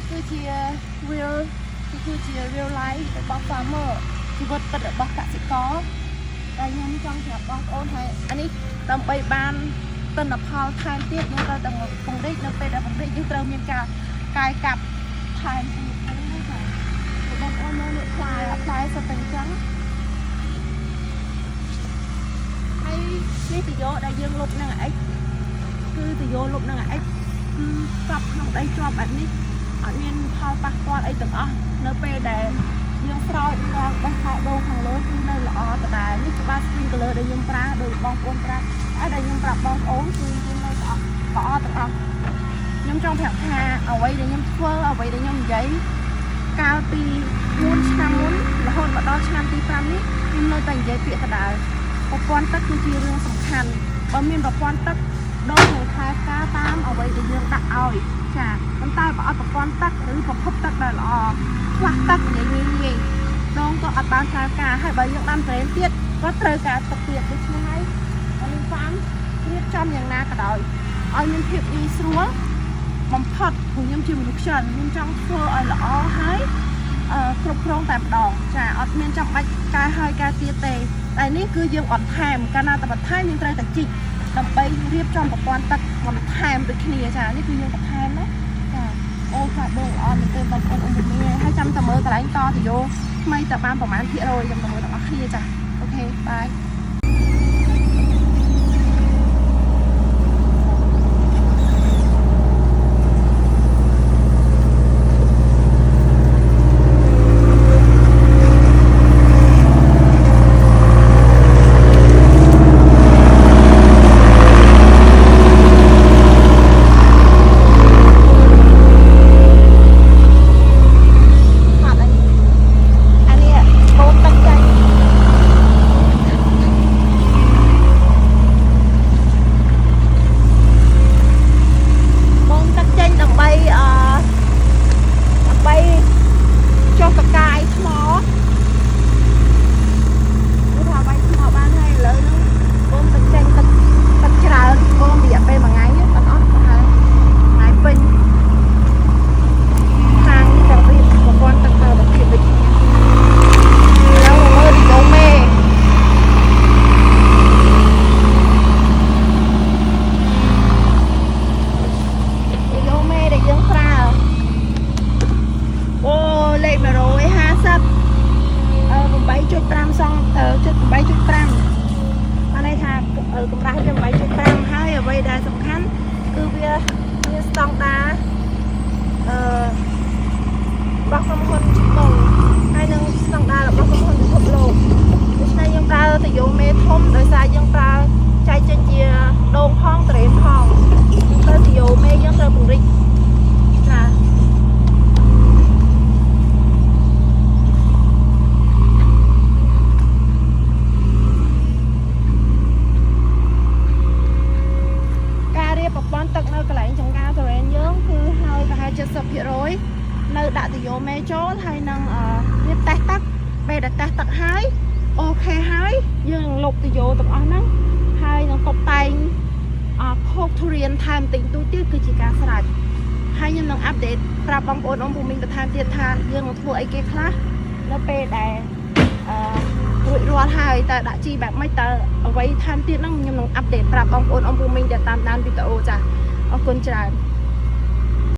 คือเชียร์ real คือเชียร์ real life របស់ farmer ជីវិតពិតរបស់កសិករតែខ្ញុំចង់ប្រាប់បងប្អូនថាអានេះដើម្បីបានទិន្នផលថែមទៀតយើងត្រូវតែពង្រីកនៅពេលដែលពង្រីកយើងត្រូវមានការកាយកាប់ថែមទៀតហ្នឹងចាបងប្អូនមើលនេះផ្លែសិតតែអញ្ចឹងហើយនេះទៅយកដែលយើងលុបនឹងអិចគឺទៅយកលុបនឹងអិចគឺស្បក្នុងដីជាប់បែបនេះអត់មានផលប៉ះពាល់អីទាំងអស់នៅពេលដែលយើងស្រោចឡើងបេះខែដូងខាងលើគឺនៅល្អដដែលនេះក្បាល sprinkler ដែលខ្ញុំប្រើដោយបងប្អូនប្រើហើយដែលខ្ញុំប្រាប់បងប្អូនគឺយើងនៅល្អទាំងអស់ខ្ញុំចង់ប្រាប់ថាអ្វីដែលខ្ញុំធ្វើអ្វីដែលខ្ញុំនិយាយកាលពី4ឆ្នាំមុនរហូតមកដល់ឆ្នាំទី5នេះខ្ញុំនៅតែនិយាយពាក្យដដែលប្រព័ន្ធទឹកគឺជារឿងសំខាន់បើមានប្រព័ន្ធទឹកដូចនឹងខែការតាមអ្វីដែលយើងដាក់ឲ្យចាប៉ុន្តែបើអត់ប្រព័ន្ធទឹកឬប្រភពទឹកដែលល្អខ្វះទឹកងាយដងក៏អត់បានខែការហើយបើយើងដាំត្រេនទៀតក៏ត្រូវការទឹកទៀតដូច្នេះហើយខ្ញុំបានរៀបចំយ៉ាងណាក៏ដោយឲ្យមានភាពងាយស្រួលបំផុតព្រោះខ្ញុំជាមនុស្សខ្ជិលខ្ញុំចង់ធ្វើឲ្យល្អហើយគ្រប់គ្រងតែម្ដងចាអត់មានចាំបាច់ការហើយការទៀតទេតែនេះគឺយើងបន្ថែមកាលណាតែបន្ថែមយើងត្រូវតែជីកដើម្បីរៀបចំប្រព័ន្ធទឹកបន្ថែមដូចគ្នាចានេះគឺយើងបន្ថែមណាចាអូខ្លះបងល្អមែនទេបងប្អូនអ៊ំមីហើយចាំតែមើលកន្លែងតទៅយោថ្មីតែបានប្រហែលភាគរយចាំតែមើលទាំងអស់គ្នាចាអូខេបាយកម្រាស់វា 8.5 ហើយអ្វីដែលសំខាន់គឺវាមានស្តង់ដាររបស់ក្រុមហ៊ុនបងហើយនឹងស្តង់ដាររបស់ក្រុមហ៊ុនពិភពលោកដូច្នេះយើងប្រើទៅយោមេធំដោយសារយើងប្រើចែកចេញជាដូងផងត្រេនផងយើងទៅយោមេយើងត្រូវពង្រីកចាទឹកនៅកន្លែងចម្ការតរ៉េនយើងគឺហើយប្រហែល 70% នៅដាក់ទយោមេចូលហើយនឹងរៀបតេស្តទឹកពេលដែលតេស្តទឹកហើយអូខេហើយយើងលុបទយោទាំងអស់ហ្នឹងហើយនឹងតុបតែងខោកទុរៀនថែមតិចតួចទៀតគឺជាការស្រេចហើយខ្ញុំនឹងអាប់ដេតប្រាប់បងប្អូនអ៊ំភូមិបន្ថែមទៀតថាយើងនឹងធ្វើអីគេខ្លះនៅពេលដែលរួចរាល់ហើយតើដាក់ជីបែបម៉េចតើអ្វីថែមទៀតហ្នឹងខ្ញុំនឹងអាប់ដេតប្រាប់បងប្អូនអ៊ំភូមិដែលតាមដានវីដេអូចាអរគុណច្រើន